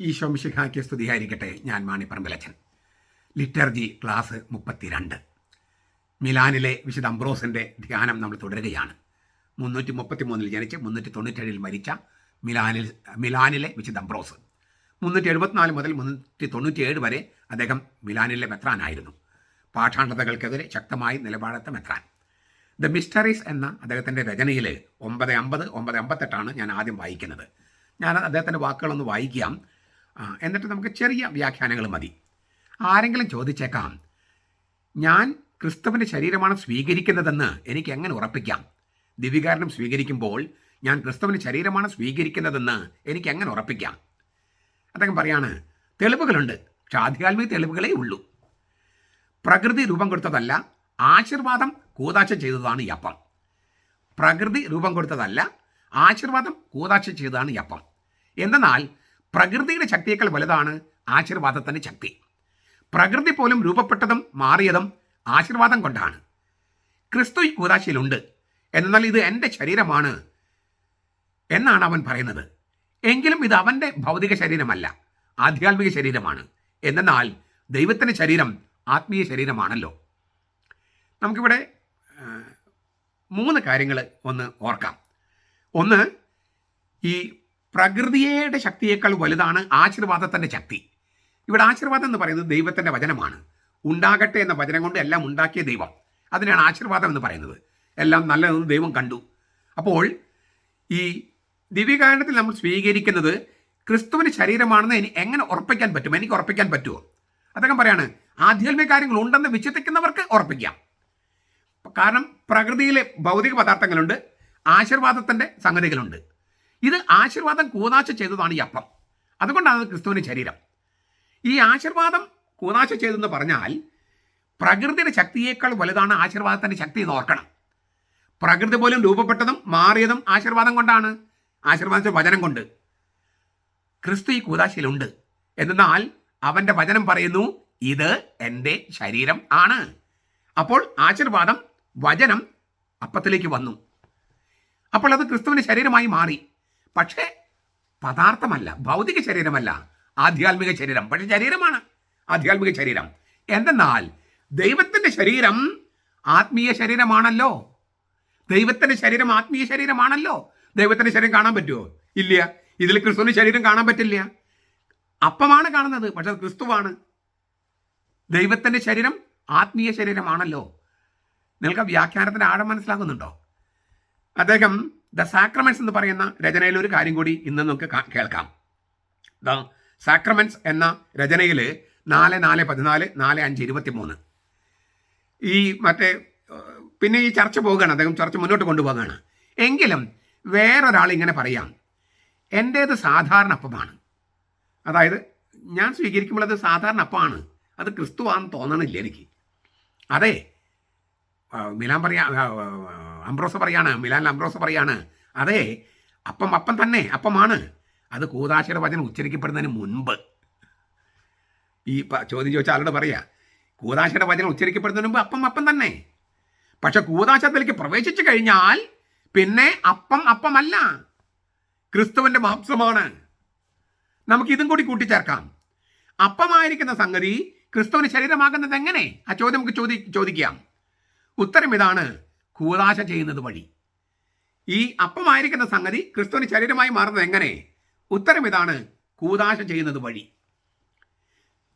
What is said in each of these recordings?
ഈശോ മിശിഹായ്ക്ക് സ്തുതിയായിരിക്കട്ടെ. ഞാൻ മാണിപ്പറമ്പിലച്ചൻ. Liturgy class 32. മിലാനിലെ വിശുദ്ധ അംബ്രോസിൻ്റെ ധ്യാനം നമ്മൾ തുടരുകയാണ്. 333 ജനിച്ച് 397 മരിച്ച മിലാനിലെ വിശുദ്ധ അംബ്രോസ്. 374 മുതൽ 397 വരെ അദ്ദേഹം മിലാനിലെ മെത്രാനായിരുന്നു. പാഷാണ്ഡതകൾക്കെതിരെ ശക്തമായി നിലപാടെടുത്ത മെത്രാൻ. ദ മിസ്റ്ററീസ് എന്ന അദ്ദേഹത്തിൻ്റെ രചനയിൽ 950, 958 ഞാൻ ആദ്യം വായിക്കുന്നത്. ഞാൻ അദ്ദേഹത്തിൻ്റെ വാക്കുകളൊന്ന് വായിക്കാം, എന്നിട്ട് നമുക്ക് ചെറിയ വ്യാഖ്യാനങ്ങൾ മതി. ആരെങ്കിലും ചോദിച്ചേക്കാം, ഞാൻ ക്രിസ്തുവിൻ്റെ ശരീരമാണ് സ്വീകരിക്കുന്നതെന്ന് എനിക്ക് എങ്ങനെ ഉറപ്പിക്കാം? ദിവ്യകാരണം സ്വീകരിക്കുമ്പോൾ ഞാൻ ക്രിസ്തുവിൻ്റെ ശരീരമാണ് സ്വീകരിക്കുന്നതെന്ന് എനിക്ക് എങ്ങനെ ഉറപ്പിക്കാം? അദ്ദേഹം പറയാണ്, തെളിവുകളുണ്ട്, പക്ഷെ ആധ്യാത്മിക തെളിവുകളേ ഉള്ളൂ. പ്രകൃതി രൂപം കൊടുത്തതല്ല, ആശീർവാദം കൂതാശ ചെയ്തതാണ് ഈ അപ്പം. പ്രകൃതി രൂപം കൊടുത്തതല്ല, ആശീർവാദം കൂതാശ ചെയ്തതാണ് ഈ അപ്പം. എന്തെന്നാൽ പ്രകൃതിയുടെ ശക്തിയേക്കാൾ വലുതാണ് ആശീർവാദത്തിൻ്റെ ശക്തി. പ്രകൃതി പോലും രൂപപ്പെട്ടതും മാറിയതും ആശീർവാദം കൊണ്ടാണ്. ക്രിസ്തു ഈ കൂതാശയിലുണ്ട്, എന്നാൽ ഇത് എൻ്റെ ശരീരമാണ് എന്നാണ് അവൻ പറയുന്നത്. എങ്കിലും ഇത് അവൻ്റെ ഭൗതിക ശരീരമല്ല, ആധ്യാത്മിക ശരീരമാണ്. എന്നാൽ ദൈവത്തിൻ്റെ ശരീരം ആത്മീയ ശരീരമാണല്ലോ. നമുക്കിവിടെ 3 കാര്യങ്ങൾ ഒന്ന് ഓർക്കാം. ഒന്ന്, ഈ പ്രകൃതിയുടെ ശക്തിയേക്കാൾ വലുതാണ് ആശീർവാദത്തിൻ്റെ ശക്തി. ഇവിടെ ആശീർവാദം എന്ന് പറയുന്നത് ദൈവത്തിൻ്റെ വചനമാണ്. ഉണ്ടാകട്ടെ എന്ന വചനം കൊണ്ട് എല്ലാം ഉണ്ടാക്കിയ ദൈവം, അതിനാണ് ആശീർവാദം എന്ന് പറയുന്നത്. എല്ലാം നല്ലതെന്ന് ദൈവം കണ്ടു. അപ്പോൾ ഈ ദിവ്യകാരണത്തിൽ നമ്മൾ സ്വീകരിക്കുന്നത് ക്രിസ്തുവിൻ്റെ ശരീരമാണെന്ന് എങ്ങനെ ഉറപ്പിക്കാൻ പറ്റും? എനിക്ക് ഉറപ്പിക്കാൻ പറ്റുമോ? അദ്ദേഹം പറയാണ്, ആധ്യാത്മിക കാര്യങ്ങൾ ഉണ്ടെന്ന് വിശ്വസിക്കുന്നവർക്ക് ഉറപ്പിക്കാം. കാരണം പ്രകൃതിയിലെ ഭൗതിക പദാർത്ഥങ്ങളുണ്ട്, ആശീർവാദത്തിൻ്റെ സംഗതികളുണ്ട്. ഇത് ആശീർവാദം കൂതാശ ചെയ്തതാണ് ഈ അപ്പം. അതുകൊണ്ടാണ് ക്രിസ്തുവിൻ്റെ ശരീരം. ഈ ആശീർവാദം കൂതാശ ചെയ്തെന്ന് പറഞ്ഞാൽ പ്രകൃതിയുടെ ശക്തിയേക്കാൾ വലുതാണ് ആശീർവാദത്തിൻ്റെ ശക്തി എന്ന് ഓർക്കണം. പ്രകൃതി പോലും രൂപപ്പെട്ടതും മാറിയതും ആശീർവാദം കൊണ്ടാണ്, ആശീർവാദത്തിൻ്റെ വചനം കൊണ്ട്. ക്രിസ്തു ഈ കൂതാശയിലുണ്ട്, എന്നാൽ അവൻ്റെ വചനം പറയുന്നു, ഇത് എൻ്റെ ശരീരം ആണ്. അപ്പോൾ ആശീർവാദം, വചനം അപ്പത്തിലേക്ക് വന്നു. അപ്പോൾ അത് ക്രിസ്തുവിൻ്റെ ശരീരമായി മാറി. പക്ഷേ പദാർത്ഥമല്ല, ഭൗതിക ശരീരമല്ല, ആധ്യാത്മിക ശരീരം. പക്ഷെ ശരീരമാണ്, ആധ്യാത്മിക ശരീരം. എന്തെന്നാൽ ദൈവത്തിൻ്റെ ശരീരം ആത്മീയ ശരീരമാണല്ലോ. ദൈവത്തിൻ്റെ ശരീരം ആത്മീയ ശരീരമാണല്ലോ. ദൈവത്തിൻ്റെ ശരീരം കാണാൻ പറ്റുമോ? ഇല്ല. ഇതിൽ ക്രിസ്തുവിൻ്റെ ശരീരം കാണാൻ പറ്റില്ല. അപ്പമാണ് കാണുന്നത്, പക്ഷെ ക്രിസ്തുവാണ്. ദൈവത്തിൻ്റെ ശരീരം ആത്മീയ ശരീരമാണല്ലോ. നിങ്ങൾക്ക് വ്യാഖ്യാനത്തിൻ്റെ ആഴം മനസ്സിലാകുന്നുണ്ടോ? അദ്ദേഹം ദ സാക്രമെന്റ്സ് എന്ന് പറയുന്ന രചനയിൽ ഒരു കാര്യം കൂടി ഇന്ന് നമുക്ക് കേൾക്കാം. ദ സാക്രമെന്റ്സ് എന്ന രചനയിൽ 4:4-14, 4:5-23 ഈ പിന്നെ ഈ ചർച്ച പോവുകയാണ്, അദ്ദേഹം ചർച്ച മുന്നോട്ട് കൊണ്ടുപോകുകയാണ്. എങ്കിലും വേറൊരാൾ ഇങ്ങനെ പറയാം, എൻ്റേത് സാധാരണ അപ്പമാണ്. അതായത് ഞാൻ സ്വീകരിക്കുമ്പോൾ അത് സാധാരണ അപ്പമാണ്, അത് ക്രിസ്തുവാണെന്ന് തോന്നണില്ല എനിക്ക്. അതെ, അംബ്രോസ് പറയാണ്, അതെ, അപ്പം തന്നെ അപ്പമാണ്. അത് കൂതാശയുടെ വചനം ഉച്ചരിക്കപ്പെടുന്നതിന് മുൻപ്. ഈ ചോദ്യം ചോദിച്ച ആളോട് പറയാ, കൂതാശയുടെ വചനം ഉച്ചരിക്കപ്പെടുന്നതിന് മുമ്പ് അപ്പം തന്നെ. പക്ഷെ കൂതാശത്തിലേക്ക് പ്രവേശിച്ചു കഴിഞ്ഞാൽ പിന്നെ അപ്പമല്ല, ക്രിസ്തുവിൻ്റെ മാംസമാണ്. നമുക്കിതും കൂടി കൂട്ടിച്ചേർക്കാം. അപ്പമായിരിക്കുന്ന സംഗതി ക്രിസ്തുവിന് ശരീരമാകുന്നത് എങ്ങനെ? ആ ചോദ്യം നമുക്ക് ചോദിക്കാം. ഉത്തരം ഇതാണ്, കൂതാശ ചെയ്യുന്നത് വഴി. ഈ അപ്പമായിരിക്കുന്ന സംഗതി ക്രിസ്തുവിന് ശരീരമായി മാറുന്നത് എങ്ങനെ? ഉത്തരം ഇതാണ്, കൂതാശ ചെയ്യുന്നത് വഴി.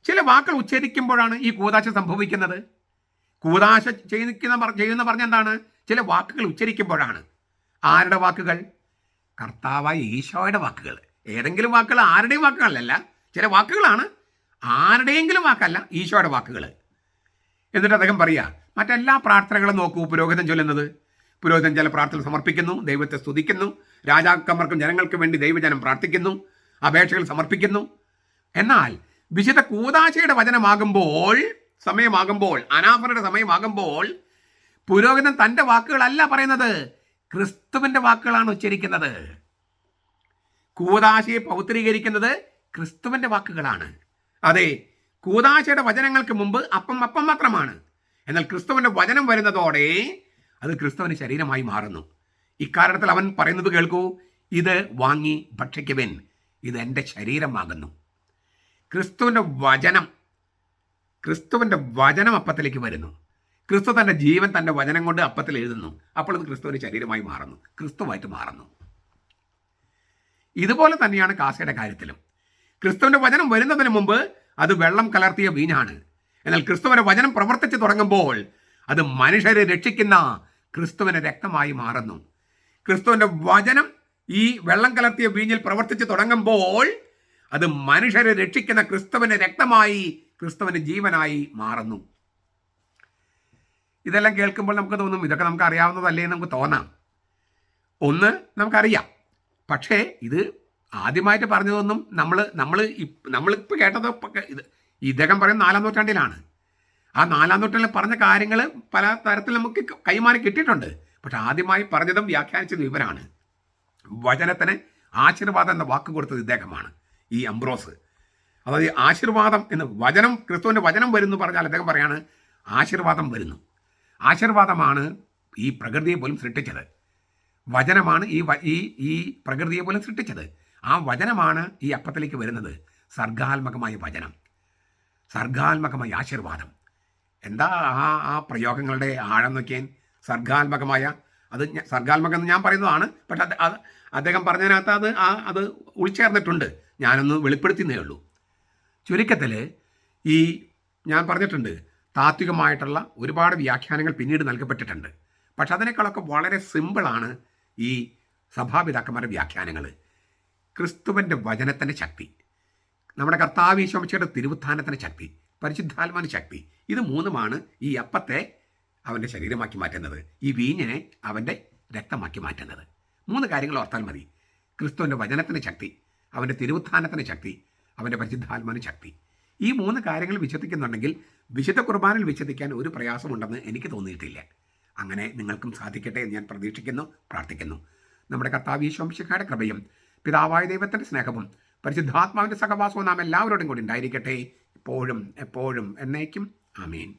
ചില വാക്കുകൾ ഉച്ചരിക്കുമ്പോഴാണ് ഈ കൂതാശ സംഭവിക്കുന്നത്. കൂതാശ ചെയ്യുന്ന പറഞ്ഞ എന്താണ്? ചില വാക്കുകൾ ഉച്ചരിക്കുമ്പോഴാണ്. ആരുടെ വാക്കുകൾ? കർത്താവായ ഈശോയുടെ വാക്കുകൾ. ഏതെങ്കിലും വാക്കുകൾ, ആരുടെയും വാക്കുകളല്ല, ചില വാക്കുകളാണ്, ആരുടെയെങ്കിലും വാക്കല്ല, ഈശോയുടെ വാക്കുകൾ. എന്നിട്ട് അദ്ദേഹം പറയുക, മറ്റെല്ലാ പ്രാർത്ഥനകളും നോക്കൂ. പുരോഹിതൻ ചൊല്ലുന്നത്, പുരോഹിതൻ ചില പ്രാർത്ഥന സമർപ്പിക്കുന്നു, ദൈവത്തെ സ്തുതിക്കുന്നു, രാജാക്കന്മാർക്കും ജനങ്ങൾക്കും വേണ്ടി ദൈവജനം പ്രാർത്ഥിക്കുന്നു, അപേക്ഷകൾ സമർപ്പിക്കുന്നു. എന്നാൽ വിശുദ്ധ കൂതാശയുടെ വചനമാകുമ്പോൾ, സമയമാകുമ്പോൾ, അനാഫറയുടെ സമയമാകുമ്പോൾ, പുരോഹിതൻ തൻ്റെ വാക്കുകളല്ല പറയുന്നത്, ക്രിസ്തുവിൻ്റെ വാക്കുകളാണ് ഉച്ചരിക്കുന്നത്. കൂതാശയെ പൗത്രീകരിക്കുന്നത് ക്രിസ്തുവിൻ്റെ വാക്കുകളാണ്. അതെ, കൂതാശയുടെ വചനങ്ങൾക്ക് മുമ്പ് അപ്പം മാത്രമാണ്. എന്നാൽ ക്രിസ്തുവിൻ്റെ വചനം വരുന്നതോടെ അത് ക്രിസ്തുവിൻ്റെ ശരീരമായി മാറുന്നു. ഇക്കാരണത്തിൽ അവൻ പറയുന്നത് കേൾക്കൂ, ഇത് വാങ്ങി ഭക്ഷിക്കുവിൻ, ഇത് എൻ്റെ ശരീരമാകുന്നു. ക്രിസ്തുവിൻ്റെ വചനം അപ്പത്തിലേക്ക് വരുന്നു. ക്രിസ്തു തൻ്റെ ജീവൻ തൻ്റെ വചനം കൊണ്ട് അപ്പത്തിൽ എഴുതുന്നു. അപ്പോൾ ഇത് ക്രിസ്തുവിൻ്റെ ശരീരമായി മാറുന്നു, ക്രിസ്തുവായിട്ട് മാറുന്നു. ഇതുപോലെ തന്നെയാണ് കാസയുടെ കാര്യത്തിലും. ക്രിസ്തുവിൻ്റെ വചനം വരുന്നതിന് മുമ്പ് അത് വെള്ളം കലർത്തിയ വീഞ്ഞാണ്. എന്നാൽ ക്രിസ്തുവിൻ്റെ വചനം പ്രവർത്തിച്ച് തുടങ്ങുമ്പോൾ അത് മനുഷ്യരെ രക്ഷിക്കുന്ന ക്രിസ്തുവിൻ്റെ രക്തമായി മാറുന്നു. ക്രിസ്തുവിൻ്റെ വചനം ഈ വെള്ളം കലർത്തിയ വീഞ്ഞിൽ പ്രവർത്തിച്ച് തുടങ്ങുമ്പോൾ അത് മനുഷ്യരെ രക്ഷിക്കുന്ന ക്രിസ്തുവിൻ്റെ രക്തമായി, ക്രിസ്തുവിൻ്റെ ജീവനായി മാറുന്നു. ഇതെല്ലാം കേൾക്കുമ്പോൾ നമുക്ക് തോന്നും ഇതൊക്കെ നമുക്ക് അറിയാവുന്നതല്ലേ എന്ന് നമുക്ക് തോന്നാം. ഒന്ന് നമുക്കറിയാം, പക്ഷേ ഇത് ആദ്യമായിട്ട് പറഞ്ഞതൊന്നും നമ്മളിപ്പോൾ കേട്ടതൊക്കെ ഇദ്ദേഹം പറയുന്ന 4-ാം നൂറ്റാണ്ടിലാണ്. ആ 4-ാം നൂറ്റാണ്ടിൽ പറഞ്ഞ കാര്യങ്ങൾ പല തരത്തിൽ നമുക്ക് കൈമാറി കിട്ടിയിട്ടുണ്ട്. പക്ഷെ ആദ്യമായി പറഞ്ഞതും വ്യാഖ്യാനിച്ചതും ഇവരാണ്. വചനത്തിന് ആശീർവാദം എന്ന വാക്ക് കൊടുത്തത് ഇദ്ദേഹമാണ്, ഈ അംബ്രോസ്. അതായത് ആശീർവാദം എന്ന് വചനം, ക്രിസ്തുവിൻ്റെ വചനം വരുന്നു പറഞ്ഞാൽ അദ്ദേഹം പറയാണ് ആശീർവാദം വരുന്നു. ആശീർവാദമാണ് ഈ പ്രകൃതിയെ പോലും സൃഷ്ടിച്ചത്. വചനമാണ് ഈ പ്രകൃതിയെ പോലും സൃഷ്ടിച്ചത്. ആ വചനമാണ് ഈ അപ്പത്തിലേക്ക് വരുന്നത്. സർഗാത്മകമായ വചനം, സർഗാത്മകമായ ആശീർവാദം. എന്താ ആ പ്രയോഗങ്ങളുടെ ആഴം നോക്കിയാൽ. സർഗാത്മകമായ, അത് സർഗാത്മകം എന്ന് ഞാൻ പറയുന്നതാണ്. പക്ഷെ അത് അദ്ദേഹം പറഞ്ഞതിനകത്ത് അത് ഉൾച്ചേർന്നിട്ടുണ്ട്. ഞാനൊന്ന് വെളിപ്പെടുത്തുന്നേ ഉള്ളൂ. ചുരുക്കത്തിൽ ഈ ഞാൻ പറഞ്ഞിട്ടുണ്ട്, താത്വികമായിട്ടുള്ള ഒരുപാട് വ്യാഖ്യാനങ്ങൾ പിന്നീട് നൽകപ്പെട്ടിട്ടുണ്ട്. പക്ഷെ അതിനേക്കാളൊക്കെ വളരെ സിമ്പിളാണ് ഈ സഭാപിതാക്കന്മാരുടെ വ്യാഖ്യാനങ്ങൾ. ക്രിസ്തുവിൻ്റെ വചനത്തിൻ്റെ ശക്തി, നമ്മുടെ കർത്താവ് യേശു മിശിഹായുടെ തിരുവുത്ഥാനത്തിൻ്റെ ശക്തി, പരിശുദ്ധാത്മാവിൻ്റെ ശക്തി, ഇത് മൂന്നുമാണ് ഈ അപ്പത്തെ അവൻ്റെ ശരീരമാക്കി മാറ്റുന്നത്, ഈ വീഞ്ഞിനെ അവൻ്റെ രക്തമാക്കി മാറ്റുന്നത്. 3 കാര്യങ്ങൾ ഓർത്താൽ മതി. ക്രിസ്തുവിൻ്റെ വചനത്തിൻ്റെ ശക്തി, അവൻ്റെ തിരുവുത്ഥാനത്തിൻ്റെ ശക്തി, അവൻ്റെ പരിശുദ്ധാത്മാവിൻ്റെ ശക്തി. ഈ 3 കാര്യങ്ങൾ വിശ്വസിക്കുന്നുണ്ടെങ്കിൽ വിശുദ്ധ കുർബാനയിൽ വിശ്വസിക്കാൻ ഒരു പ്രയാസമുണ്ടെന്ന് എനിക്ക് തോന്നിയിട്ടില്ല. അങ്ങനെ നിങ്ങൾക്കും സാധിക്കട്ടെ എന്ന് ഞാൻ പ്രതീക്ഷിക്കുന്നു, പ്രാർത്ഥിക്കുന്നു. നമ്മുടെ കർത്താവ് യേശു മിശിഹായുടെ കൃപയും പിതാവായ ദൈവത്തിൻ്റെ സ്നേഹവും പരിശുദ്ധാത്മാവിൻ്റെ സഹവാസവും നാം എല്ലാവരോടും കൂടി ഉണ്ടായിരിക്കട്ടെ, ഇപ്പോഴും എപ്പോഴും എന്നേക്കും. ആമേൻ.